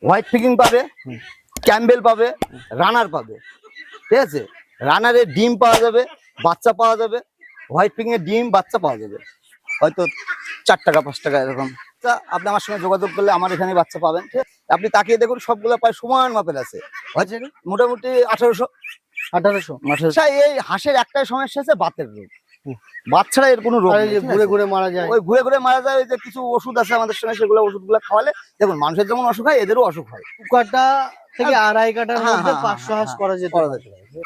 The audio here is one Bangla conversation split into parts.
হোয়াইট পিকিং পাবে, ক্যাম্বেল পাবে, রানার পাবে, ঠিক আছে। রানারের ডিম পাওয়া যাবে, বাচ্চা পাওয়া যাবে, হোয়াইট পিকিং এর ডিম বাচ্চা পাওয়া যাবে, হয়তো 4 টাকা 5 টাকা এরকম। আপনি আমার সঙ্গে যোগাযোগ করলে আমার এখানে বাচ্চা পাবেন, ঠিক আছে? আপনি তাকিয়ে দেখুন সবগুলো প্রায় সমান মাপের আছে, হয়েছে মোটামুটি 1800। এই হাঁসের একটাই সমস্যা আছে, বাতের রোগ। বাচ্চারা এর কোনো রোগ ঘুরে ঘুরে মারা যায়, ওই ঘুরে ঘুরে মারা যায়। ওই যে কিছু ওষুধ আছে আমাদের সঙ্গে, সেগুলো ওষুধগুলো খাওয়ালে দেখুন মানুষের যেমন অসুখ হয় এদেরও অসুখ হয়। কাটা থেকে আড়াই কাটার মধ্যে 500 হাঁস করা যেতে পারে।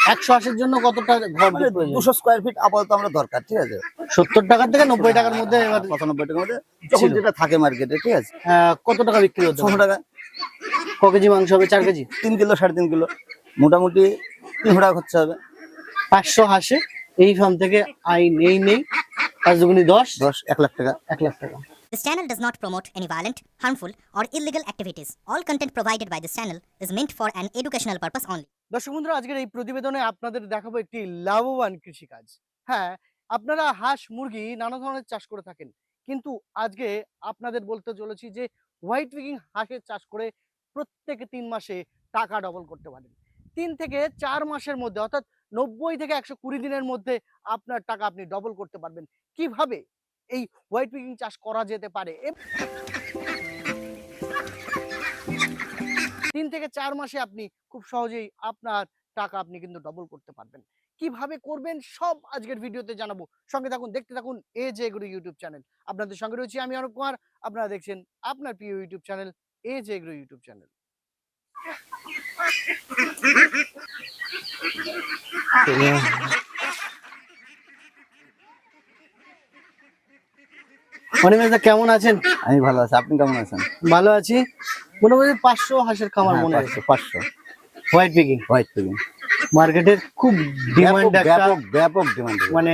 100 হাঁসের জন্য কতটা ঘর? 200 স্কয়ার ফিট আপাতত আমরা দরকার, ঠিক আছে। 70 টাকা থেকে 90 টাকার মধ্যে, 95 টাকার মধ্যে যখন যেটা থাকে মার্কেটে, ঠিক আছে। কত টাকা বিক্রি হচ্ছে? 600 টাকা। ক কেজি মাংস হবে? 4 কেজি, 3 কিলো 3.5 কিলো, মোটামুটি 300 টাকা খরচা হবে। 500 হাঁসে এই ফার্ম থেকে আয় নেই 5 দুগুনি 10, 1 লাখ টাকা। 1 লাখ টাকা। This channel does not promote any violent, harmful, or illegal activities. All content provided by this channel is meant for an educational purpose only. দর্শক বন্ধুরা, আজকের এই প্রতিবেদনে আপনাদের দেখাবো একটি লাভবান কৃষিকাজ। হ্যাঁ, আপনারা হাঁস মুরগি নানা ধরনের চাষ করে থাকেন, কিন্তু আজকে আপনাদের বলতে চলেছি যে হোয়াইট পিকিং হাঁসের চাষ করে প্রত্যেক 3 মাসে টাকা ডবল করতে পারেন। 3 থেকে 4 মাসের মধ্যে, অর্থাৎ 90 থেকে 120 দিনের মধ্যে আপনার টাকা আপনি ডবল করতে পারবেন। কিভাবে এই হোয়াইট পিকিং চাষ করা যেতে পারে? 3 থেকে 4 মাসে আপনি খুব সহজেই আপনার টাকা আপনি কিন্তু ডবল করতে পারবেন। কিভাবে করবেন সব আজকের ভিডিওতে জানাবো। সঙ্গে থাকুন, দেখতে থাকুন এজ এগ্রো ইউটিউব চ্যানেল। আপনাদের সঙ্গে রয়েছি আমি অনুপ কুমার। আপনারা দেখছেন আপনার প্রিয় YouTube channel Edge Agro YouTube channel. অনিমেশদা কেমন আছেন? আমি ভালো আছি, আপনি কেমন আছেন? ভালো আছি। মোটামুটি 500 হাঁসের খামার মনে হয়। 500 হোয়াইট পিকিং মার্কেটের খুব ডিমান্ড, ব্যাপক ডিমান্ড। মানে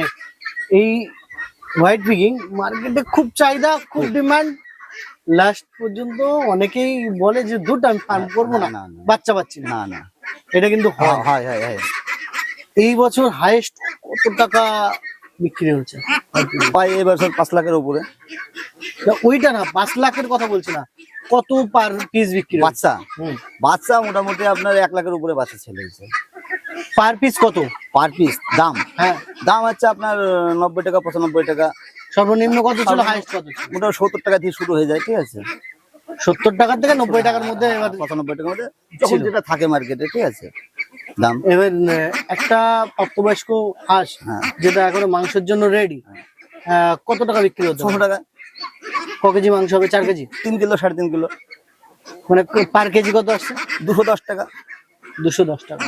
এই হোয়াইট পিকিং মার্কেটে খুব চাহিদা, খুব ডিমান্ড। লাস্ট পর্যন্ত অনেকেই বলে যে দুধ আমি ফার্ম করবো না, বাচ্চা পাচ্ছি না। না, এটা কিন্তু হয়। এই বছর হাইয়েস্ট কত টাকা বিক্রি হচ্ছে? প্রায় এই বছর 5 লাখের উপরে। ওইটা না, 5 লাখের কথা বলছি না, কত পার পিস বিক্রি? বাচ্চা মোটামুটি আপনার 1 লাখের উপরে বাচ্চা ছেলে হয়েছে। পার পিস কত? পার পিস দাম? হ্যাঁ, দাম হচ্ছে আপনার 90 টাকা 95 টাকা। সর্বনিম্ন কত ছিল? হাইয়েস্ট কত? মোটামুটি 70 টাকা থেকে শুরু হয়ে যায়, ঠিক আছে। 70 টাকা থেকে 90 টাকার মধ্যে, 95 টাকার মধ্যে যখন যেটা থাকে মার্কেটে, ঠিক আছে দাম। এবার একটা প্রাপ্তবয়স্ক হাঁস যেটা এখন মাংসের জন্য রেডি, কত টাকা বিক্রি হচ্ছে? 600 টাকা। ক কেজি মাংস হবে? 4 কেজি, 3 কিলো 3.5 কিলো। মানে পার কেজি কত আসছে? 210 টাকা। 210 টাকা।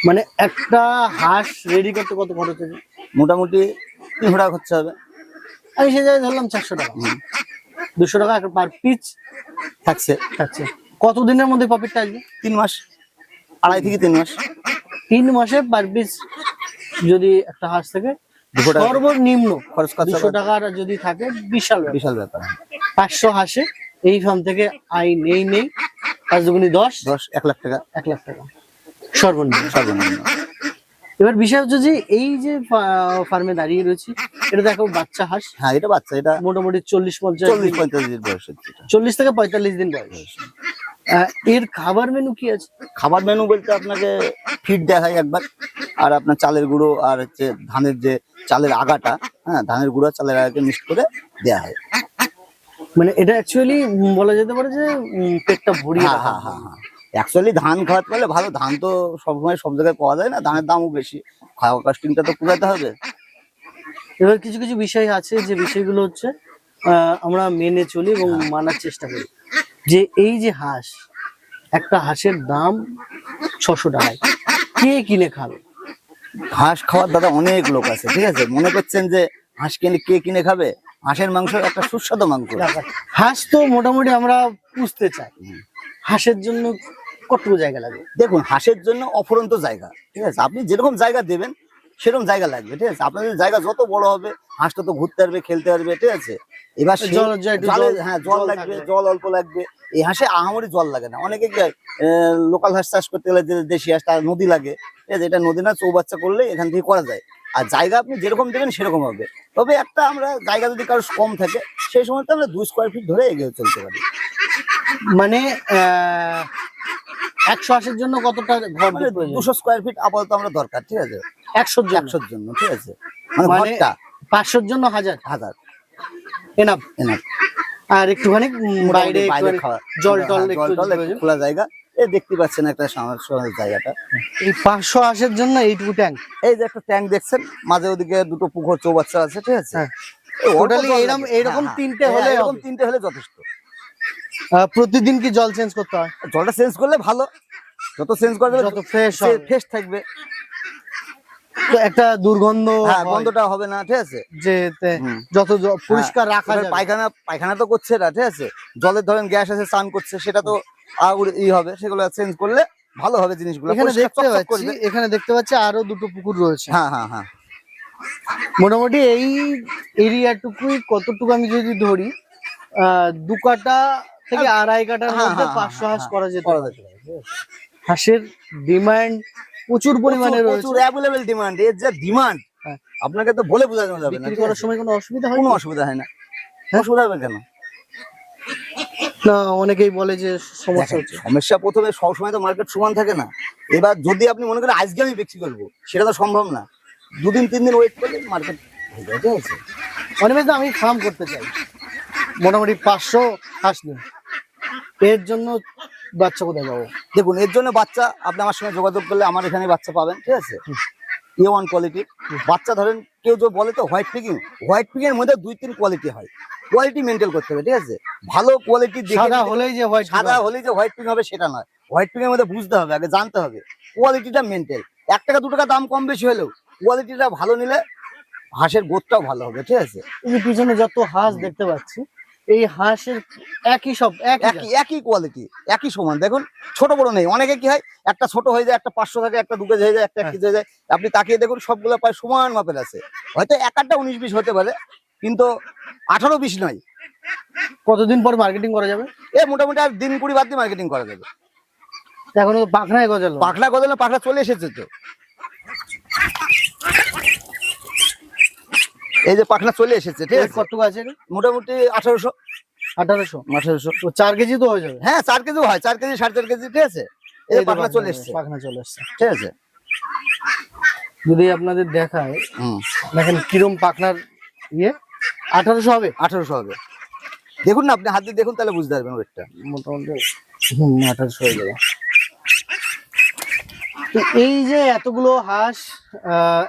মানে একটা হাঁস রেডি করতে কত খরচ হবে? মোটামুটি 300 টাকা খরচা হবে। আমি সে জায়গায় ধরলাম 400 টাকা। 200 টাকা একটা পার পিস থাকছে। কত দিনের মধ্যে প্রফিটটা আসবে? 3 মাস, 2.5 থেকে 3 মাস। 3 মাসে পার পিস যদি একটা হাঁস থেকে সর্বনিম্ন খরচ 200 টাকা যদি থাকে, বিশাল ব্যাপার। 500 হাঁসে এই ফার্ম থেকে আয় নেই 5 দুগুনি 10, 1 লাখ টাকা। 1 লাখ টাকা সর্বনিম্ন। এবার বিষয় হচ্ছে যে এই যে ফার্মে দাঁড়িয়ে রয়েছি, এটা দেখো বাচ্চা হাঁস। হ্যাঁ, এটা বাচ্চা। এটা মোটামুটি 40-45 দিন বয়স। 40 থেকে 45 দিন বয়স। এর খাবার মেনু কি আছে? খাবার মেনু বলতে আপনাকে ফিড দেয়া হয় একবার, আর আপনার চালের গুঁড়ো আর হচ্ছে ধানের যে চালের আগাটা, ধানের গুঁড়ো চালের আগাকে মিক্স করে দেয়া হয়। মানে এটা অ্যাকচুয়ালি বলা যেতে পারে যে পেটটা ভরিয়ে। হ্যাঁ, অ্যাকচুয়ালি ধান খাওয়াতে পারলে ভালো। ধান তো সবসময় সব জায়গায় পাওয়া যায় না, ধানের দামও বেশি, খাওয়া কস্টিংটা তো পুরাতে হবে। এবার কিছু কিছু বিষয় আছে যে বিষয়গুলো হচ্ছে আমরা মেনে চলি এবং মানার চেষ্টা করি। যে এই যে হাঁস, একটা হাঁসের দাম 600 টাকায়, কে কিনে খাবে? হাঁস খাওয়ার দাদা অনেক লোক আছে, ঠিক আছে। মনে করছেন যে হাঁস কে কিনে খাবে? হাঁসের মাংস একটা সুস্বাদু মাংস। হাঁস তো মোটামুটি আমরা পুষতে চাই, হাঁসের জন্য কতটুকু জায়গা লাগবে? দেখুন, হাঁসের জন্য অফুরন্ত জায়গা, ঠিক আছে। আপনি যেরকম জায়গা দেবেন সেরকম জায়গা লাগবে, ঠিক আছে। আপনাদের জায়গা যত বড় হবে হাঁসটা তো ঘুরতে পারবে, খেলতে পারবে, ঠিক আছে। এবার জল লাগবে, জল অল্প লাগবে। এই হাঁসে আহামরি জল লাগে না। অনেকে লোকাল হাঁস চাষ করতে গেলে যে দেশি হাঁস, তার নদী লাগে, ঠিক আছে। এটা নদী না, চৌবাচ্চা করলে এখান থেকে করা যায়। আর জায়গা আপনি যেরকম দেবেন সেরকম হবে। তবে একটা আমরা জায়গা যদি কারো কম থাকে, সেই সময় তো আমরা 2 স্কয়ার ফিট ধরে এগিয়ে চলতে পারি। মানে 180 জন্য কতটা ঘর মানে 200 স্কোয়ার ফিট আপাতত আমরা দরকার, ঠিক আছে, 100 জন্য 100 জন্য, ঠিক আছে, মানে মানে ঘরটা 500 জন্য 1000 এনাফ। এনাফ। আর একটুখানি বাইরে একটুখানি জল টল একটু প্রয়োজন। খোলা জায়গা, এই দেখতে পাচ্ছেন একটা সামনের জায়গাটা। এই 580 এর জন্য এইটুকু ট্যাঙ্ক, এই যে একটা ট্যাঙ্ক দেখছেন, মাঝে ওদিকে দুটো পুকুর চৌবাচ্চা আছে, ঠিক আছে। হ্যাঁ। এই অল্প টোটালি জল এরকম লাগে। এরকম হ্যাঁ, তিনটে হ্যাঁ, হলে এরকম হবে। 3টে হলে যথেষ্ট। প্রতিদিন কি জল চেঞ্জ করতে হয়? জলটা চেঞ্জ করলে ভালো, যত চেঞ্জ করবে যত ফ্রেশ হবে, ফ্রেশ থাকবে, তো একটা দুর্গন্ধ হ্যাঁ, হয় গন্ধটা হবে না, ঠিক আছে। যে হুম। যত পরিষ্কার রাখা এবার যাবে। পায়খানা তো করছে না, ঠিক আছে, জলের ধরেন গ্যাস আছে, স্নান করছে, সেটা তো হবে, সেগুলো চেঞ্জ করলে ভালো হবে জিনিসগুলো, এখানে পরিষ্কার দেখতে চকচক পাচ্ছি, করবে। এখানে দেখতে পাচ্ছি আরো দুটো পুকুর রয়েছে। হ্যাঁ হ্যাঁ হ্যাঁ। মোটামুটি এই এরিয়াটুকুই কতটুকু আমি যদি ধরি 2 কাঠা থেকে 2.5 কাঠার হ্যাঁ, মধ্যে হ্যাঁ, 500 হাঁস হ্যাঁ, করা যেতে করা পারে। যেতে পারে, ঠিক আছে। হাঁসের ডিমান্ড প্রচুর পরিমাণে রয়েছে। প্রচুর অ্যাভেলেবেল ডিমান্ড, এর যে ডিমান্ড হ্যাঁ। আপনাকে তো বলে বোঝানো যাবে না, বিক্রি ঠিক করার আছে? সময় কোনো অসুবিধা হয় কোনো কি? অসুবিধা হয় না। হ্যাঁ? অসুবিধা হবে কেন? না, অনেকেই বলে যে সমস্যা হচ্ছে। সমস্যা প্রথমে সবসময় তো মার্কেট সমান থাকে না। এবার যদি আপনি মনে করেন আজকে আমি বিক্রি করবো, সেটা তো সম্ভব না, 2 দিন 3 দিন ওয়েট করলে মার্কেট হয়ে যায়, ঠিক আছে। অনেক আমি ফার্ম করতে চাই, মোটামুটি 500 হাঁস নিন, এর জন্য বাচ্চা কোথায় পাবো? দেখুন, এর জন্য বাচ্চা আপনি আমার সঙ্গে যোগাযোগ করলে আমার এখানে বাচ্চা পাবেন, ঠিক আছে। A1 কোয়ালিটি বাচ্চা, ধরেন কেউ যে বলে তো হোয়াইট পিকিং এর মধ্যে 2-3 কোয়ালিটি হয়, কোয়ালিটি মেনটেন করতে হবে, ঠিক আছে। ভালো কোয়ালিটি সাদা হলেই যে হোয়াইট, সাদা হলেই যে হোয়াইট পিং হবে সেটা নয়, হোয়াইট পিং এর মধ্যে বুঝতে হবে, আগে জানতে হবে কোয়ালিটিটা মেনটেন। 1 টাকা 2 টাকা দাম কম বেশি হলেও কোয়ালিটিটা ভালো নিলে হাঁসের গ্রোথটাও ভালো হবে, ঠিক আছে। এই যে পিছনে যত হাঁস দেখতে পাচ্ছি, এই হাঁসের একই সব একই কোয়ালিটি, একই সমান। দেখুন, ছোট বড় নেই, অনেকে কি হয় একটা ছোট হয়ে যায়, একটা 500 থাকে, একটা 2 কেজি হয়ে যায়, একটা 1 কেজি হয়ে যায়। আপনি তাকিয়ে দেখুন, সবগুলো প্রায় সমান মাপের আছে, হয়তো এক একটা 19-20 হতে পারে, কিন্তু 18-20 নয়। কতদিন পর মার্কেটিং করা যাবে? এ মোটামুটি আর দিন 20 বাদ দিয়ে মার্কেটিং করা যাবে। এখনো তো পাখনায় গজালো। পাখনা গজালে পাখনা চলে এসেছে তো, এই যে পাখনা চলে এসেছে, ঠিক আছে। কতটুকু আছে? মোটামুটি 1800 তো 4 কেজি তো হয়ে যাবে। হ্যাঁ, 4 কেজি হয়, 4 কেজি 4.5 কেজি, ঠিক আছে। এই যে পাখনা চলে এসেছে, পাখনা চলে এসেছে, ঠিক আছে। যদি আপনাদের দেখায়, দেখেন কিরম পাখনার ইয়ে। 1800 হবে, 1800 হবে। দেখুন না, আপনি হাত দিয়ে দেখুন, তাহলে বুঝতে পারবেন ওয়েটটা। মোটামুটি 1800 হয়ে যাবে। তো এই যে এতগুলো হাঁস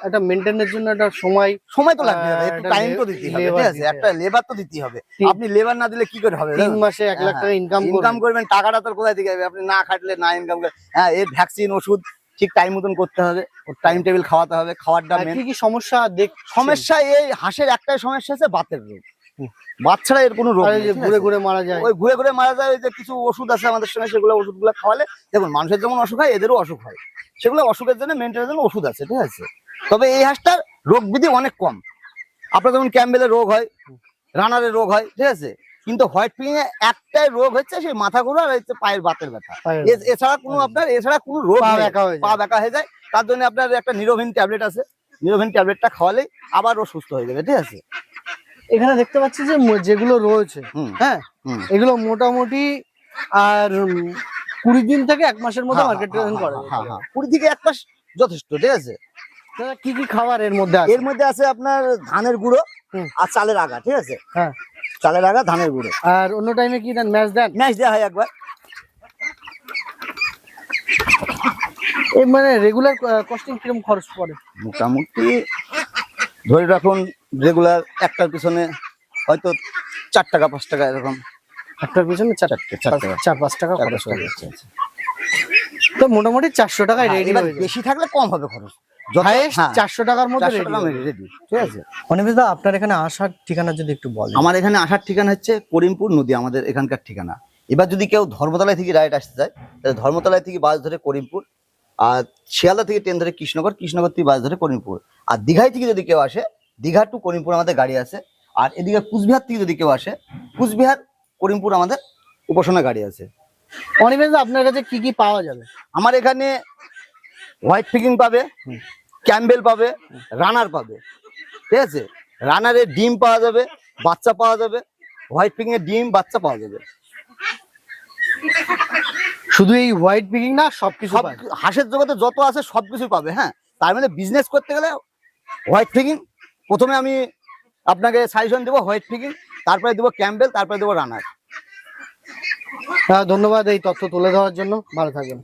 একটা মেইনটেইনের জন্য একটা সময় তো লাগবে, একটু টাইম তো দিতে হবে, ঠিক আছে, একটা লেবার তো দিতে হবে। আপনি লেবার না দিলে কি করে হবে? 3 মাসে 1 লাখ টাকা ইনকাম করবেন, টাকাটা তো কোথায় থেকে হবে? আপনি না খাটলে না ইনকাম করে। হ্যাঁ, এর ভ্যাকসিন ওষুধ ঠিক টাইম মতন করতে হবে, টাইম টেবিল খাওয়াতে হবে, খাওয়ারটা মেন। কি কি সমস্যা সমস্যা এই হাঁসের একটাই সমস্যা আছে, বাতের রোগ। বাচ্চারা এর কোনো রোগ নেই, ঠিক আছে? ঘুরে ঘুরে মারা যায়। ওই ঘুরে ঘুরে মারা যায়, ওই যে কিছু ওষুধ আছে আমাদের সঙ্গে, সেগুলো ওষুধগুলো খাওয়ালে, দেখুন মানুষের যেমন অসুখ হয় এদেরও অসুখ হয়, সেগুলো অসুখের জন্য মেনটেনের জন্য ওষুধ আছে, ঠিক আছে। তবে এই হাঁসটার রোগ বিধি অনেক কম। আপনার যেমন ক্যাম্বেলের রোগ হয়, রানারের রোগ হয়, ঠিক আছে, কিন্তু হোয়াইট পিং এ একটাই রোগ হচ্ছে সেই মাথা ঘোরা আর হচ্ছে পায়ের বাতের ব্যথা। এছাড়া কোনো রোগ নেই, পা ব্যাকা হয়ে যায়। তার জন্য আপনার একটা নিরোভিন ট্যাবলেট আছে, নিরোভিন ট্যাবলেটটা খাওয়ালেই আবার ও সুস্থ হয়ে যাবে, ঠিক আছে। এখানে দেখতে পাচ্ছি যে যেগুলো রয়েছে, হ্যাঁ, এগুলো মোটামুটি আর 20 দিন থেকে 1 মাসের মধ্যে মার্কেটিং করা যায়। 20 থেকে 1 মাস যথেষ্ট, ঠিক আছে। কি কি খাবার এর মধ্যে আছে? এর মধ্যে আছে আপনার ধানের গুঁড়ো আর চালের আগা, ঠিক আছে। হ্যাঁ, চালের আগা, ধানের গুঁড়ো। আর অন্য টাইমে কি দেন? ম্যাশ দেন? ম্যাশ দেওয়া হয় একবার। এই মানে রেগুলার কস্টিং কিরকম খরচ পড়ে? মোটামুটি ধরে রাখুন, রেগুলার একটার পিছনে হয়তো 4 টাকা 5 টাকা এরকম। একটার পিছনে 4-5 টাকা খরচ হবে। তো মোটামুটি 400 টাকায় রেডি হয়ে যাবে। বেশি থাকলে কম হবে খরচ, 400 টাকার মধ্যে রেডি, ঠিক আছে। অনিমেষ দা, আপনার এখানে আসার ঠিকানা যদি একটু বলেন। আমার এখানে আসার ঠিকানা হচ্ছে করিমপুর নদী, আমাদের এখানকার ঠিকানা। এবার যদি কেউ ধর্মতলায় থেকে রাইড আসতে চায়, তাহলে ধর্মতলায় থেকে বাস ধরে করিমপুর, আর শিয়ালদা থেকে ট্রেন ধরে কৃষ্ণনগর, কৃষ্ণনগর থেকে বাস ধরে করিমপুর। আর দীঘায় থেকে যদি কেউ আসে, দীঘা টু করিমপুর আমাদের গাড়ি আছে। আর এদিকে কুচবিহার থেকে যদি কেউ আসে, কুচবিহার করিমপুর আমাদের উপাসনা গাড়ি আছে। অনিমেষ দা, আপনার কাছে কি কি পাওয়া যাবে? আমার এখানে হোয়াইট পিকিং পাবে, ক্যাম্বেল পাবে, রানার পাবে, ঠিক আছে। রানারের ডিম পাওয়া যাবে, বাচ্চা পাওয়া যাবে, হোয়াইট পিকিং এর ডিম বাচ্চা পাওয়া যাবে। শুধু এই হোয়াইট পিকিং না, সবকিছু সব পায়। হাঁসের জগতে যত আছে সবকিছু পাবে। হ্যাঁ, তার মানে বিজনেস করতে গেলে হোয়াইট পিকিং প্রথমে আমি আপনাকে সাজেশন দেবো, হোয়াইট পিকিং, তারপরে দেবো ক্যাম্বেল, তারপরে দেবো রানার। ধন্যবাদ এই তথ্য তুলে দেওয়ার জন্য, ভালো থাকবেন।